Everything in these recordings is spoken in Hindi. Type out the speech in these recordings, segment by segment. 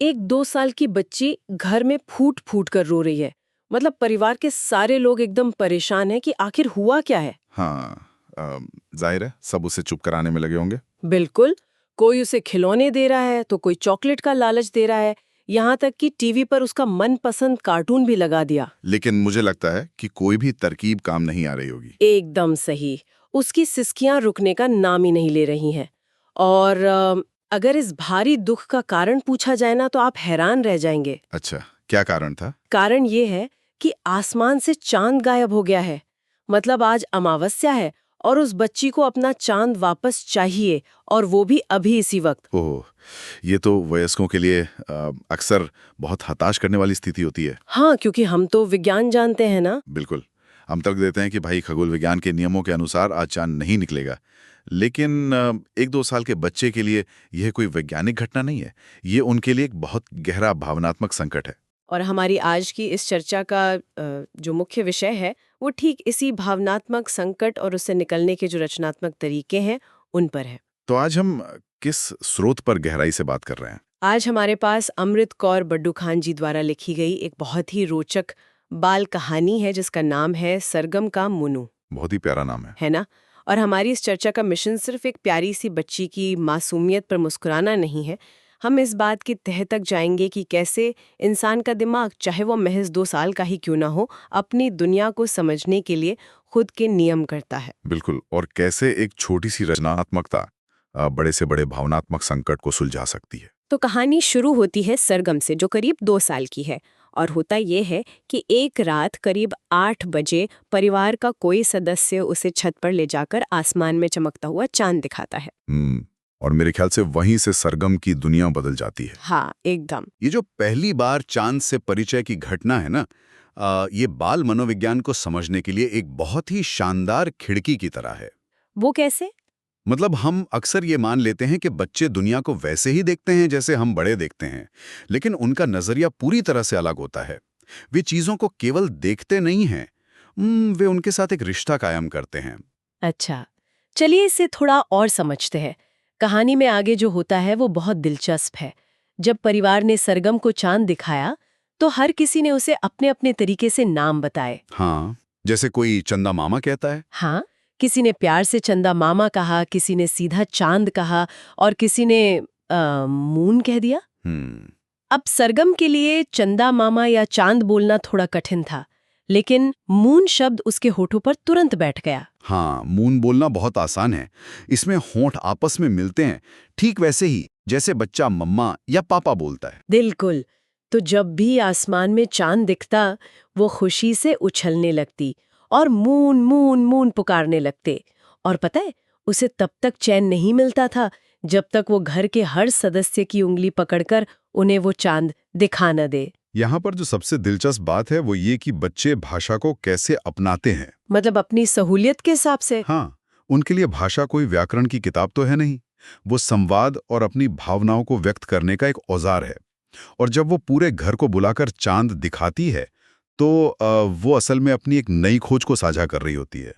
एक 2 साल की बच्ची घर में फूट फूट कर रो रही है। मतलब परिवार के सारे लोग एकदम परेशान हैं कि आखिर हुआ क्या है। हाँ, जाहिर है सब उसे चुप कराने में लगे होंगे। बिल्कुल। कोई उसे खिलौने दे रहा है तो कोई चॉकलेट का लालच दे रहा है, यहाँ तक कि टीवी पर उसका मनपसंद कार्टून भी लगा दिया। लेकिन मुझे लगता है कि कोई भी तरकीब काम नहीं आ रही होगी। एकदम सही। उसकी सिसकियां रुकने का नाम ही नहीं ले रही हैं। और अगर इस भारी दुख का कारण पूछा जाए ना तो आप हैरान रह जाएंगे। अच्छा, क्या कारण था? कारण ये है कि आसमान से चांद गायब हो गया है। मतलब आज अमावस्या है और उस बच्ची को अपना चांद वापस चाहिए, और वो भी अभी इसी वक्त। ओह, ये तो वयस्कों के लिए अक्सर बहुत हताश करने वाली स्थिति होती है। हाँ, क्योंकि हम तो विज्ञान जानते हैं ना। बिल्कुल, हम तर्क देते हैं कि भाई खगोल विज्ञान के नियमों के अनुसार आज चांद नहीं निकलेगा। लेकिन 1-2 साल के बच्चे के लिए यह कोई वैज्ञानिक घटना नहीं है। ये उनके लिए एक बहुत गहरा भावनात्मक संकट है। और हमारी आज की इस चर्चा का जो मुख्य विषय है वो ठीक इसी भावनात्मक संकट और उससे निकलने के जो रचनात्मक तरीके हैं उन पर है। तो आज हम किस स्रोत पर गहराई से बात कर रहे हैं? आज हमारे पास अमृत कौर बड्डू खान जी द्वारा लिखी गई एक बहुत ही रोचक बाल कहानी है जिसका नाम है सरगम का मुनू। बहुत ही प्यारा नाम है। है ना? और हमारी इस चर्चा का मिशन सिर्फ एक प्यारी सी बच्ची की मासूमियत पर मुस्कुराना नहीं है। हम इस बात की तह तक जाएंगे कि कैसे इंसान का दिमाग, चाहे वो महज 2 साल का ही क्यों ना हो, अपनी दुनिया को समझने के लिए खुद के नियम करता है। बिल्कुल, और कैसे एक छोटी सी रचनात्मकता बड़े से बड़े भावनात्मक संकट को सुलझा सकती है। तो कहानी शुरू होती है सरगम से, जो करीब 2 साल की है। और होता ये है कि एक रात करीब 8 बजे परिवार का कोई सदस्य उसे छत पर ले जाकर आसमान में चमकता हुआ चांद दिखाता है। और मेरे ख्याल से वहीं से सरगम की दुनिया बदल जाती है। हाँ, एकदम। ये जो पहली बार चांद से परिचय की घटना है ना, ये बाल मनोविज्ञान को समझने के लिए एक बहुत ही शानदार खिड़की की तरह है। वो कैसे? मतलब हम अक्सर ये मान लेते हैं कि बच्चे दुनिया को वैसे ही देखते हैं जैसे हम बड़े देखते हैं, लेकिन उनका नजरिया पूरी तरह से अलग होता है। वे चीजों को केवल देखते नहीं हैं, वे उनके साथ एक रिश्ता कायम करते हैं। अच्छा, चलिए इसे थोड़ा और समझते हैं। कहानी में आगे जो होता है वो बहुत दिलचस्प है। जब परिवार ने सरगम को चांद दिखाया तो हर किसी ने उसे अपने अपने तरीके से नाम बताए। हाँ, जैसे कोई चंदा मामा कहता है। हाँ, किसी ने प्यार से चंदा मामा कहा, किसी ने सीधा चांद कहा, और किसी ने मून कह दिया। अब सरगम के लिए चंदा मामा या चांद बोलना थोड़ा कठिन था, लेकिन मून शब्द उसके होठों पर तुरंत बैठ गया। हाँ, मून बोलना बहुत आसान है। इसमें होंठ आपस में मिलते हैं, ठीक वैसे ही जैसे बच्चा मम्मा या पापा बोलता है। बिल्कुल। तो जब भी आसमान में चांद दिखता, वो खुशी से उछलने लगती और मून मून मून पुकारने लगते। और पता है, उसे तब तक चैन नहीं मिलता था जब तक वो घर के हर सदस्य की उंगली पकड़कर उन्हें वो चांद दिखा न दे। यहाँ पर जो सबसे दिलचस्प बात है वो ये कि बच्चे भाषा को कैसे अपनाते हैं। मतलब अपनी सहूलियत के हिसाब से। हाँ, उनके लिए भाषा कोई व्याकरण की किताब तो है नहीं। वो संवाद और अपनी भावनाओं को व्यक्त करने का एक औजार है। और जब वो पूरे घर को बुलाकर चांद दिखाती है तो वो असल में अपनी एक नई खोज को साझा कर रही होती है।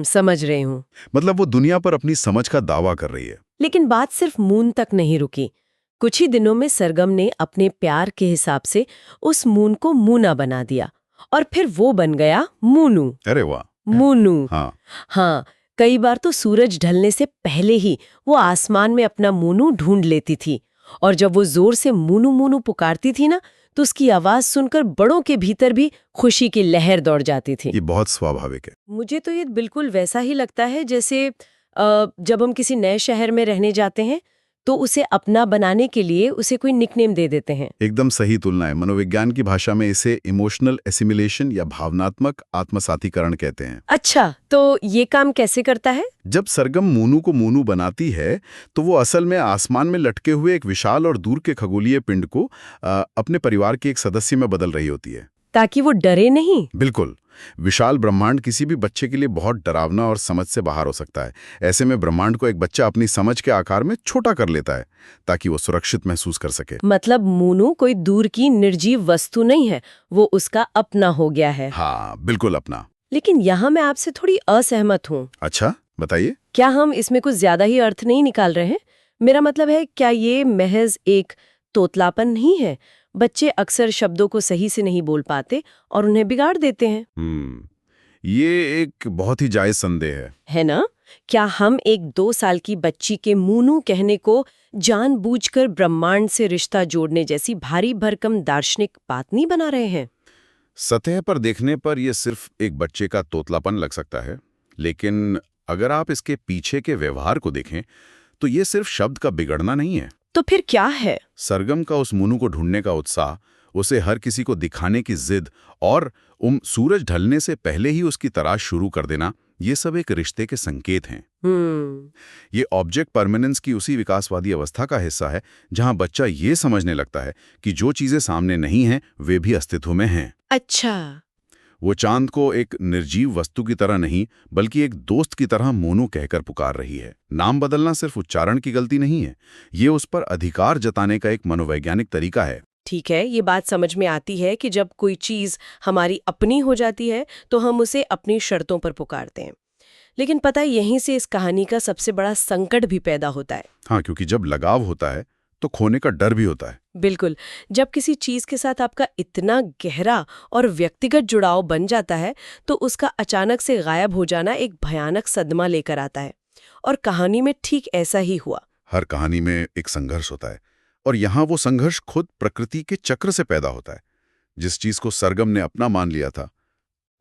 समझ रही हूँ। मतलब वो दुनिया पर अपनी समझ का दावा कर रही है। लेकिन बात सिर्फ मून तक नहीं रुकी। कुछ ही दिनों में सरगम ने अपने प्यार के हिसाब से उस मून को मूना बना दिया, और फिर वो बन गया मूनू। अरे वाह! मूनू। हाँ, कई बार तो सूरज ढलने से पहले ही वो आसमान में अपना मूनू ढूंढ लेती थी, और जब वो जोर से मूनू मूनू पुकारती थी ना, तो उसकी आवाज सुनकर बड़ों के भीतर भी खुशी की लहर दौड़ जाती थी। ये बहुत स्वाभाविक है। मुझे तो ये बिल्कुल वैसा ही लगता है जैसे जब हम किसी नए शहर में रहने जाते हैं तो उसे अपना बनाने के लिए उसे कोई निकनेम दे देते हैं। एकदम सही तुलना है। मनोविज्ञान की भाषा में इसे इमोशनल एसिमिलेशन या भावनात्मक आत्मसातीकरण कहते हैं। अच्छा, तो ये काम कैसे करता है? जब सरगम मूनू को मूनू बनाती है तो वो असल में आसमान में लटके हुए एक विशाल और दूर के खगोलीय पिंड को अपने परिवार के एक सदस्य में बदल रही होती है, ताकि वो डरे नहीं। बिल्कुल। विशाल ब्रह्मांड किसी भी बच्चे के लिए बहुत डरावना और समझ से बाहर हो सकता है। ऐसे में ब्रह्मांड को एक बच्चा अपनी समझ के आकार में छोटा कर लेता है ताकि वो सुरक्षित महसूस कर सके। मतलब मूनू कोई दूर की निर्जीव वस्तु नहीं है, वो उसका अपना हो गया है। हाँ, बिल्कुल अपना। लेकिन यहाँ मैं आपसे थोड़ी असहमत हूँ। अच्छा, बताइए। क्या हम इसमें कुछ ज्यादा ही अर्थ नहीं निकाल रहे हैं? मेरा मतलब है, क्या ये महज एक तोतलापन नहीं है। बच्चे अक्सर शब्दों को सही से नहीं बोल पाते और उन्हें बिगाड़ देते हैं। ये एक बहुत ही जायज संदेह है ना? क्या हम एक 2 साल की बच्ची के मूनू कहने को जानबूझकर ब्रह्मांड से रिश्ता जोड़ने जैसी भारी भरकम दार्शनिक बात नहीं बना रहे हैं? सतह पर देखने पर यह सिर्फ एक बच्चे का तोतलापन लग सकता है, लेकिन अगर आप इसके पीछे के व्यवहार को देखें तो ये सिर्फ शब्द का बिगड़ना नहीं है। तो फिर क्या है? सरगम का उस मूनू को ढूंढने का उत्साह, उसे हर किसी को दिखाने की जिद और सूरज ढलने से पहले ही उसकी तलाश शुरू कर देना, ये सब एक रिश्ते के संकेत हैं। ये ऑब्जेक्ट परमानेंस की उसी विकासवादी अवस्था का हिस्सा है जहां बच्चा ये समझने लगता है कि जो चीजें सामने नहीं हैं वे भी अस्तित्व में हैं। अच्छा। वो चांद को एक निर्जीव वस्तु की तरह नहीं बल्कि एक दोस्त की तरह मोनू कहकर पुकार रही है। नाम बदलना सिर्फ उच्चारण की गलती नहीं है, ये उस पर अधिकार जताने का एक मनोवैज्ञानिक तरीका है। ठीक है, ये बात समझ में आती है कि जब कोई चीज हमारी अपनी हो जाती है तो हम उसे अपनी शर्तों पर पुकारते हैं। लेकिन पता है, यहीं से इस कहानी का सबसे बड़ा संकट भी पैदा होता है। हाँ, क्योंकि जब लगाव होता है तो खोने का डर भी होता है। बिल्कुल। जब किसी चीज के साथ आपका इतना गहरा और व्यक्तिगत जुड़ाव बन जाता है तो उसका अचानक से गायब हो जाना एक भयानक सदमा लेकर आता है। और कहानी में ठीक ऐसा ही हुआ। हर कहानी में एक संघर्ष होता है और यहाँ वो संघर्ष खुद प्रकृति के चक्र से पैदा होता है। जिस चीज को सरगम ने अपना मान लिया था,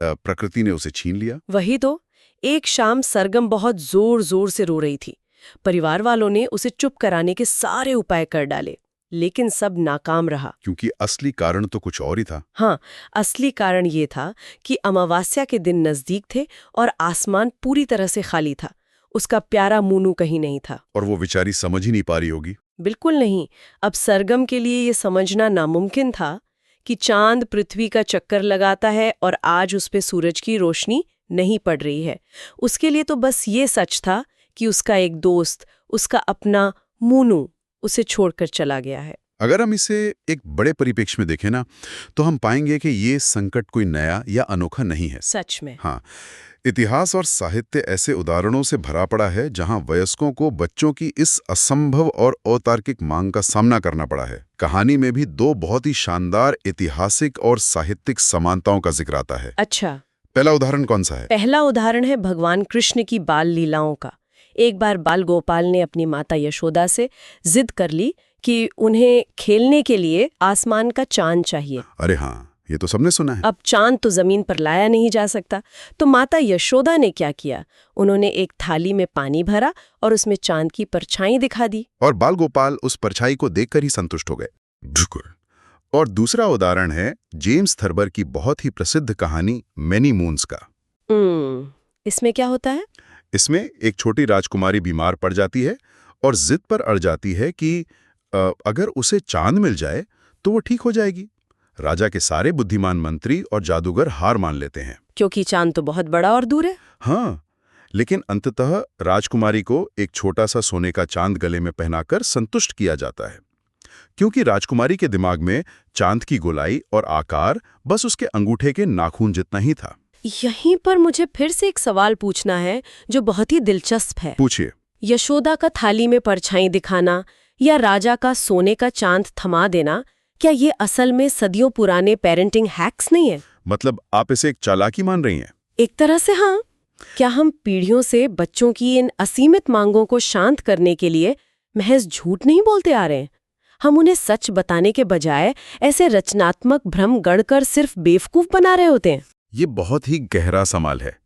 प्रकृति ने उसे छीन लिया। वही तो। एक शाम सरगम बहुत जोर जोर से रो रही थी। परिवार वालों ने उसे चुप कराने के सारे उपाय कर डाले, लेकिन सब नाकाम रहा। क्योंकि असली कारण तो कुछ और ही था। हाँ, असली कारण ये था कि अमावस्या के दिन नजदीक थे और आसमान पूरी तरह से खाली था। उसका प्यारा मूनू कहीं नहीं था। और वो बेचारी समझ ही नहीं पा रही होगी। बिल्कुल नहीं। अब सरगम के लिए ये समझना नामुमकिन था कि चांद पृथ्वी का चक्कर लगाता है और आज उस पे सूरज की रोशनी नहीं पड़ रही है। उसके लिए तो बस ये सच था कि उसका एक दोस्त, उसका अपना मूनू, उसे छोड़कर चला गया है। अगर हम इसे एक बड़े परिप्रेक्ष्य में देखें ना, तो हम पाएंगे कि ये संकट कोई नया या अनोखा नहीं है। सच में। हाँ, इतिहास और साहित्य ऐसे उदाहरणों से भरा पड़ा है जहां वयस्कों को बच्चों की इस असंभव और अतार्किक मांग का सामना करना पड़ा है। कहानी में भी 2 बहुत ही शानदार ऐतिहासिक और साहित्यिक समानताओं का जिक्र आता है। अच्छा। पहला उदाहरण कौन सा है? पहला उदाहरण है भगवान कृष्ण की बाल लीलाओं का। एक बार बाल गोपाल ने अपनी माता यशोदा से जिद कर ली कि उन्हें खेलने के लिए आसमान का चांद चाहिए। अरे हाँ, ये तो सबने सुना है। अब चांद तो जमीन पर लाया नहीं जा सकता, तो माता यशोदा ने क्या किया? उन्होंने एक थाली में पानी भरा और उसमें चांद की परछाई दिखा दी। और बाल गोपाल उस परछाई को देखकर ही संतुष्ट हो गए। बिल्कुल। और दूसरा उदाहरण है जेम्स थर्बर की बहुत ही प्रसिद्ध कहानी मैनी मून्स का। इसमें क्या होता है? इसमें एक छोटी राजकुमारी बीमार पड़ जाती है और जिद पर अड़ जाती है कि अगर उसे चांद मिल जाए तो वो ठीक हो जाएगी। राजा के सारे बुद्धिमान मंत्री और जादूगर हार मान लेते हैं, क्योंकि चांद तो बहुत बड़ा और दूर है। हाँ, लेकिन अंततः राजकुमारी को एक छोटा सा सोने का चांद गले में पहनाकर संतुष्ट किया जाता है, क्योंकि राजकुमारी के दिमाग में चांद की गोलाई और आकार बस उसके अंगूठे के नाखून जितना ही था। यहीं पर मुझे फिर से एक सवाल पूछना है जो बहुत ही दिलचस्प है। पूछिए। यशोदा का थाली में परछाई दिखाना या राजा का सोने का चांद थमा देना, क्या ये असल में सदियों पुराने पेरेंटिंग हैक्स नहीं है? मतलब आप इसे एक चालाकी मान रही हैं? एक तरह से हाँ। क्या हम पीढ़ियों से बच्चों की इन असीमित मांगों को शांत करने के लिए महज झूठ नहीं बोलते आ रहे हैं? हम उन्हें सच बताने के बजाय ऐसे रचनात्मक भ्रम गढ़कर सिर्फ बेवकूफ बना रहे होते हैं। ये बहुत ही गहरा सवाल है,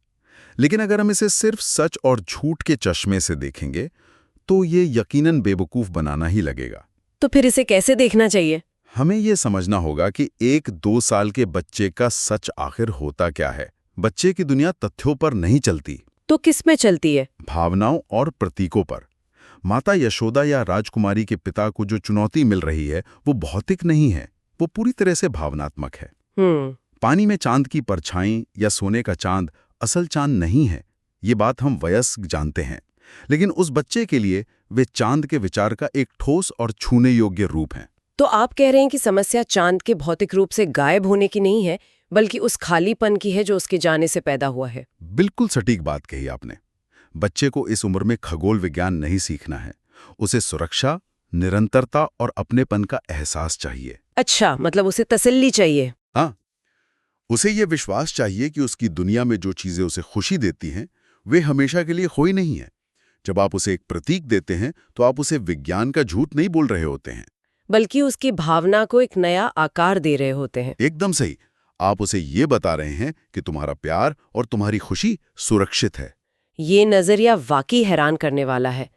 लेकिन अगर हम इसे सिर्फ सच और झूठ के चश्मे से देखेंगे तो ये यकीनन बेवकूफ बनाना ही लगेगा। तो फिर इसे कैसे देखना चाहिए? हमें ये समझना होगा कि 1-2 साल के बच्चे का सच आखिर होता क्या है। बच्चे की दुनिया तथ्यों पर नहीं चलती। तो किस में चलती है? भावनाओं और प्रतीकों पर। माता यशोदा या राजकुमारी के पिता को जो चुनौती मिल रही है वो भौतिक नहीं है, वो पूरी तरह से भावनात्मक है। पानी में चांद की परछाई या सोने का चांद असल चांद नहीं है, ये बात हम वयस्क जानते हैं, लेकिन उस बच्चे के लिए वे चांद के विचार का एक ठोस और छूने योग्य रूप हैं। तो आप कह रहे हैं कि समस्या चांद के भौतिक रूप से गायब होने की नहीं है, बल्कि उस खालीपन की है जो उसके जाने से पैदा हुआ है। बिल्कुल सटीक बात कही आपने। बच्चे को इस उम्र में खगोल विज्ञान नहीं सीखना है, उसे सुरक्षा, निरंतरता और अपनेपन का एहसास चाहिए। अच्छा, मतलब उसे तसल्ली चाहिए। हाँ, उसे ये विश्वास चाहिए कि उसकी दुनिया में जो चीजें उसे खुशी देती हैं वे हमेशा के लिए खोई नहीं है। जब आप उसे एक प्रतीक देते हैं तो आप उसे विज्ञान का झूठ नहीं बोल रहे होते हैं। बल्कि उसकी भावना को एक नया आकार दे रहे होते हैं। एकदम सही। आप उसे ये बता रहे हैं कि तुम्हारा प्यार और तुम्हारी खुशी सुरक्षित है। ये नजरिया वाकई हैरान करने वाला है।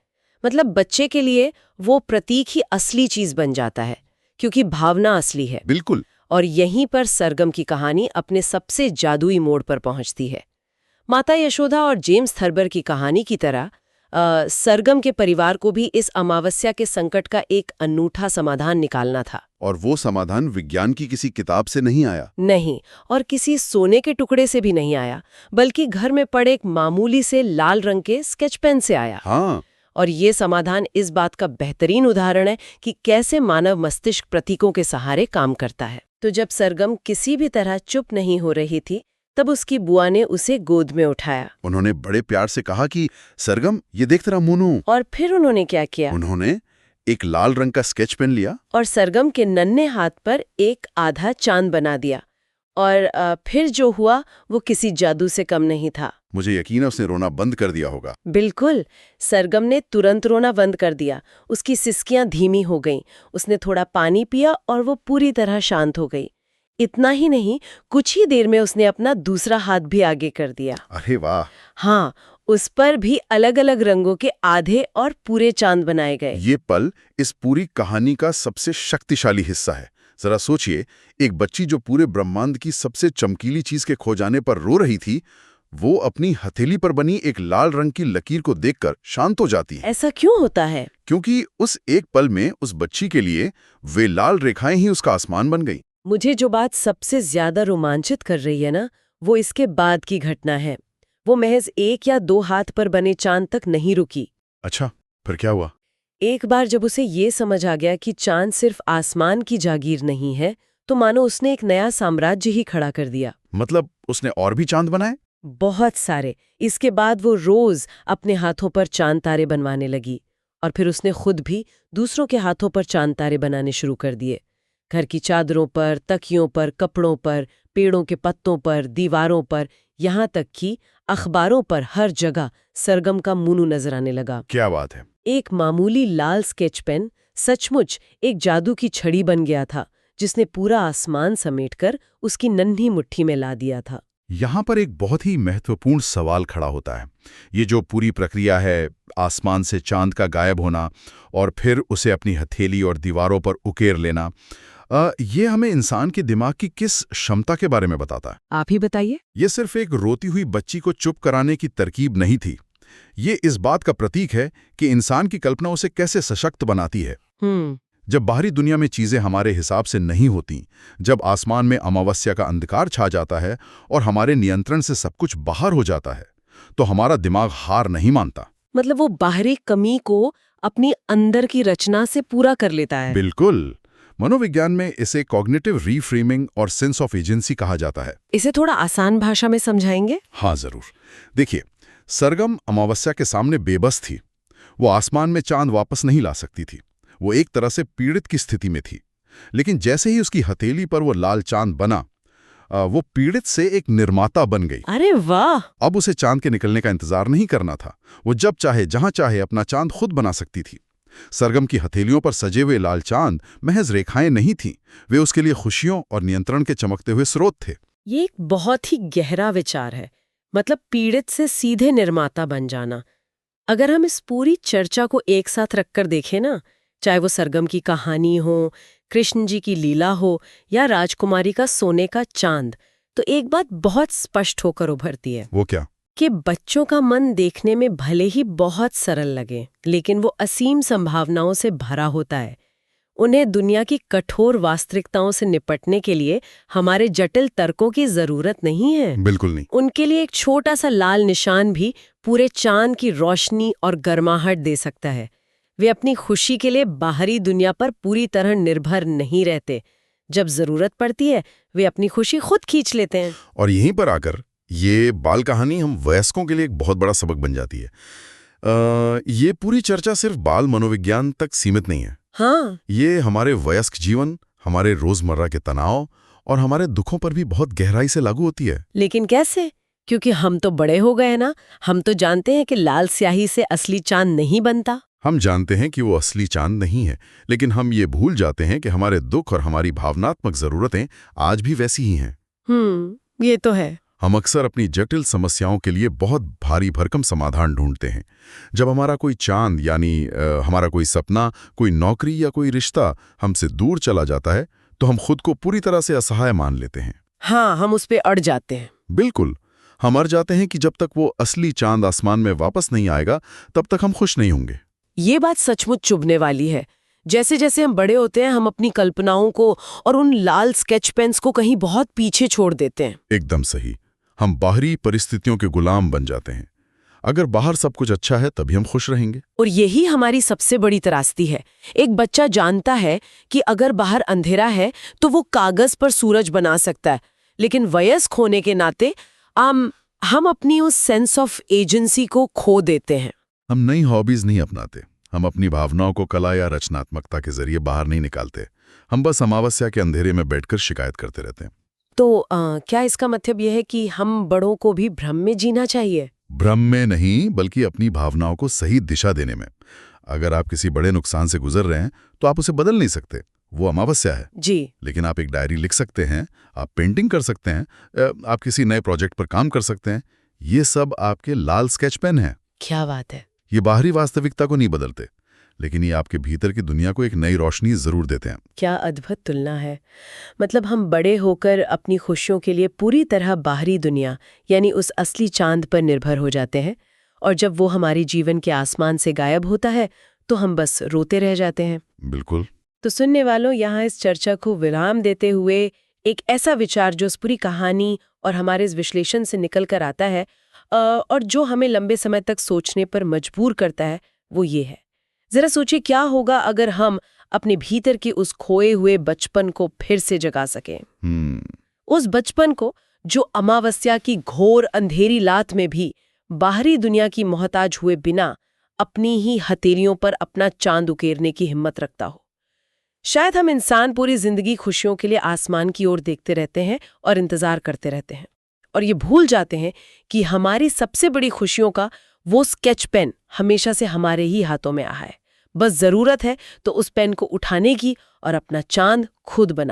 मतलब बच्चे के लिए वो प्रतीक ही असली चीज बन जाता है, क्योंकि भावना असली है। बिल्कुल। और यहीं पर सरगम की कहानी अपने सबसे जादुई मोड़ पर पहुंचती है। माता यशोदा और जेम्स थर्बर की कहानी की तरह सरगम के परिवार को भी इस अमावस्या के संकट का एक अनूठा समाधान निकालना था। और वो समाधान विज्ञान की किसी किताब से नहीं आया। नहीं, और किसी सोने के टुकड़े से भी नहीं आया, बल्कि घर में पड़े एक मामूली से लाल रंग के स्केच पेन से आया। हाँ। और ये समाधान इस बात का बेहतरीन उदाहरण है कि कैसे मानव मस्तिष्क प्रतीकों के सहारे काम करता है। तो जब सरगम किसी भी तरह चुप नहीं हो रही थी, तब उसकी बुआ ने उसे गोद में उठाया। उन्होंने बड़े प्यार से कहा कि सरगम, ये देख तेरा मोनू। और फिर उन्होंने क्या किया? उन्होंने एक लाल रंग का स्केच पेन लिया और सरगम के नन्हे हाथ पर एक आधा चांद बना दिया। और फिर जो हुआ वो किसी जादू से कम नहीं था। मुझे यकीन है उसने रोना बंद कर दिया होगा। बिल्कुल, सरगम ने तुरंत रोना बंद कर दिया। उसकी सिसकियां धीमी हो गईं। उसने थोड़ा पानी पिया और वो पूरी तरह शांत हो गई। इतना ही नहीं, कुछ ही देर में उसने अपना दूसरा हाथ भी आगे कर दिया। अरे वाह। हाँ, उस पर भी अलग अलग रंगों के आधे और पूरे चांद बनाए गए। ये पल इस पूरी कहानी का सबसे शक्तिशाली हिस्सा है। जरा सोचिए, एक बच्ची जो पूरे ब्रह्मांड की सबसे चमकीली चीज के खो जाने पर रो रही थी, वो अपनी हथेली पर बनी एक लाल रंग की लकीर को देखकर शांत हो जाती है। ऐसा क्यों होता है? क्योंकि उस एक पल में उस बच्ची के लिए वे लाल रेखाएं ही उसका आसमान बन गई। मुझे जो बात सबसे ज्यादा रोमांचित कर रही है ना, वो इसके बाद की घटना है। वो महज 1 या 2 हाथ पर बने चांद तक नहीं रुकी। अच्छा, फिर क्या हुआ? एक बार जब उसे ये समझ आ गया कि चांद सिर्फ आसमान की जागीर नहीं है, तो मानो उसने एक नया साम्राज्य ही खड़ा कर दिया। मतलब उसने और भी चांद बनाए? बहुत सारे। इसके बाद वो रोज अपने हाथों पर चांद तारे बनवाने लगी। और फिर उसने खुद भी दूसरों के हाथों पर चांद तारे बनाने शुरू कर दिए। घर की चादरों पर, तकियों पर, कपड़ों पर, पेड़ों के पत्तों पर, दीवारों पर, यहाँ तक कि अखबारों पर, हर जगह सरगम का मुनू नजर आने लगा। क्या बात है। एक मामूली लाल स्केच पेन सचमुच एक जादू की छड़ी बन गया था, जिसने पूरा आसमान समेटकर उसकी नन्ही मुट्ठी में ला दिया था। यहाँ पर एक बहुत ही महत्वपूर्ण सवाल खड़ा होता है। ये जो पूरी प्रक्रिया है, आसमान से चांद का गायब होना और फिर उसे अपनी हथेली और दीवारों पर उकेर लेना, ये हमें इंसान के दिमाग की किस क्षमता के बारे में बताता है? आप ही बताइए। ये सिर्फ एक रोती हुई बच्ची को चुप कराने की तरकीब नहीं थी। ये इस बात का प्रतीक है कि इंसान की कल्पना उसे कैसे सशक्त बनाती है। जब बाहरी दुनिया में चीजें हमारे हिसाब से नहीं होती, जब आसमान में अमावस्या का अंधकार छा जाता है और हमारे नियंत्रण से सब कुछ बाहर हो जाता है, तो हमारा दिमाग हार नहीं मानता। मतलब वो बाहरी कमी को अपनी अंदर की रचना से पूरा कर लेता है। बिल्कुल। मनोविज्ञान में इसे कॉग्निटिव रीफ्रेमिंग और सेंस ऑफ एजेंसी कहा जाता है। इसे थोड़ा आसान भाषा में समझाएंगे? हाँ, जरूर। देखिए, सरगम अमावस्या के सामने बेबस थी। वो आसमान में चांद वापस नहीं ला सकती थी। वो एक तरह से पीड़ित की स्थिति में थी। लेकिन जैसे ही उसकी हथेली पर वो लाल चांद बना, वो पीड़ित से एक निर्माता बन गई। अरे वाह! अब उसे चांद के निकलने का इंतजार नहीं करना था। वो जब चाहे, जहां चाहे अपना चांद खुद बना सकती थी। सरगम की हथेलियों पर सजे हुए लाल चांद महज रेखाएं नहीं थीं, वे उसके लिए खुशियों और नियंत्रण के चमकते हुए स्रोत थे। ये एक बहुत ही गहरा विचार है। मतलब पीड़ित से सीधे निर्माता बन जाना। अगर हम इस पूरी चर्चा को एक साथ रखकर देखें ना, चाहे वो सरगम की कहानी हो, कृष्ण जी की लीला हो या राजकुमारी का सोने का चांद, तो एक बात बहुत स्पष्ट होकर उभरती है। वो क्या? कि बच्चों का मन देखने में भले ही बहुत सरल लगे, लेकिन वो असीम संभावनाओं से भरा होता है। उन्हें दुनिया की कठोर वास्तविकताओं से निपटने के लिए हमारे जटिल तर्कों की जरूरत नहीं है। बिल्कुल नहीं। उनके लिए एक छोटा सा लाल निशान भी पूरे चांद की रोशनी और गर्माहट दे सकता है। वे अपनी खुशी के लिए बाहरी दुनिया पर पूरी तरह निर्भर नहीं रहते। जब जरूरत पड़ती है, वे अपनी खुशी खुद खींच लेते हैं। और यहीं पर आकर ये बाल कहानी हम वयस्कों के लिए एक बहुत बड़ा सबक बन जाती है। ये पूरी चर्चा सिर्फ बाल मनोविज्ञान तक सीमित नहीं है। हाँ, ये हमारे वयस्क जीवन, हमारे रोजमर्रा के तनाव और हमारे दुखों पर भी बहुत गहराई से लागू होती है। लेकिन कैसे? क्योंकि हम तो बड़े हो गए ना। हम तो जानते हैं कि लाल स्याही से असली चांद नहीं बनता। हम जानते हैं कि वो असली चांद नहीं है, लेकिन हम ये भूल जाते हैं कि हमारे दुख और हमारी भावनात्मक जरूरतें आज भी वैसी ही हैं। ये तो है। हम अक्सर अपनी जटिल समस्याओं के लिए बहुत भारी भरकम समाधान ढूंढते हैं। जब हमारा कोई चांद यानी हमारा कोई सपना, कोई नौकरी या कोई रिश्ता हमसे दूर चला जाता है, तो हम खुद को पूरी तरह से असहाय मान लेते हैं। हाँ, हम उस पे अड़ जाते हैं। बिल्कुल, हम अड़ जाते हैं कि जब तक वो असली चांद आसमान में वापस नहीं आएगा, तब तक हम खुश नहीं होंगे। ये बात सचमुच चुभने वाली है। जैसे जैसे हम बड़े होते हैं, हम अपनी कल्पनाओं को और उन लाल स्केच पेन्स को कहीं बहुत पीछे छोड़ देते हैं। एकदम सही। हम बाहरी परिस्थितियों के गुलाम बन जाते हैं। अगर बाहर सब कुछ अच्छा है तभी हम खुश रहेंगे। और यही हमारी सबसे बड़ी त्रासदी है। एक बच्चा जानता है कि अगर बाहर अंधेरा है तो वो कागज पर सूरज बना सकता है, लेकिन वयस्क होने के नाते हम अपनी उस सेंस ऑफ एजेंसी को खो देते हैं। हम नई हॉबीज नहीं अपनाते, हम अपनी भावनाओं को कला या रचनात्मकता के जरिए बाहर नहीं निकालते। हम बस अमावस्या के अंधेरे में बैठकर शिकायत करते रहते हैं। तो क्या इसका मतलब यह है कि हम बड़ों को भी भ्रम में जीना चाहिए? भ्रम में नहीं, बल्कि अपनी भावनाओं को सही दिशा देने में। अगर आप किसी बड़े नुकसान से गुजर रहे हैं तो आप उसे बदल नहीं सकते, वो अमावस्या है जी। लेकिन आप एक डायरी लिख सकते हैं, आप पेंटिंग कर सकते हैं, आप किसी नए प्रोजेक्ट पर काम कर सकते हैं। ये सब आपके लाल स्केच पेन हैं। क्या बात है। ये बाहरी वास्तविकता को नहीं बदलते, लेकिन ये आपके भीतर की दुनिया को एक नई रोशनी जरूर देते हैं। क्या अद्भुत तुलना है। मतलब हम बड़े होकर अपनी खुशियों के लिए पूरी तरह बाहरी दुनिया यानी उस असली चांद पर निर्भर हो जाते हैं, और जब वो हमारे जीवन के आसमान से गायब होता है तो हम बस रोते रह जाते हैं। बिल्कुल। तो सुनने वालों, यहाँ इस चर्चा को विराम देते हुए एक ऐसा विचार जो इस पूरी कहानी और हमारे इस विश्लेषण से निकल कर आता है और जो हमें लंबे समय तक सोचने पर मजबूर करता है, वो ये है। जरा सोचिए क्या होगा अगर हम अपने भीतर के उस खोए हुए बचपन को फिर से जगा सकें। उस बचपन को जो अमावस्या की घोर अंधेरी लात में भी बाहरी दुनिया की मोहताज हुए बिना अपनी ही हथेलियों पर अपना चांद उकेरने की हिम्मत रखता हो। शायद हम इंसान पूरी जिंदगी खुशियों के लिए आसमान की ओर देखते रहते हैं और इंतजार करते रहते हैं, और ये भूल जाते हैं कि हमारी सबसे बड़ी खुशियों का वो स्केच पेन हमेशा से हमारे ही हाथों में आया है। बस जरूरत है तो उस पेन को उठाने की और अपना चांद खुद बना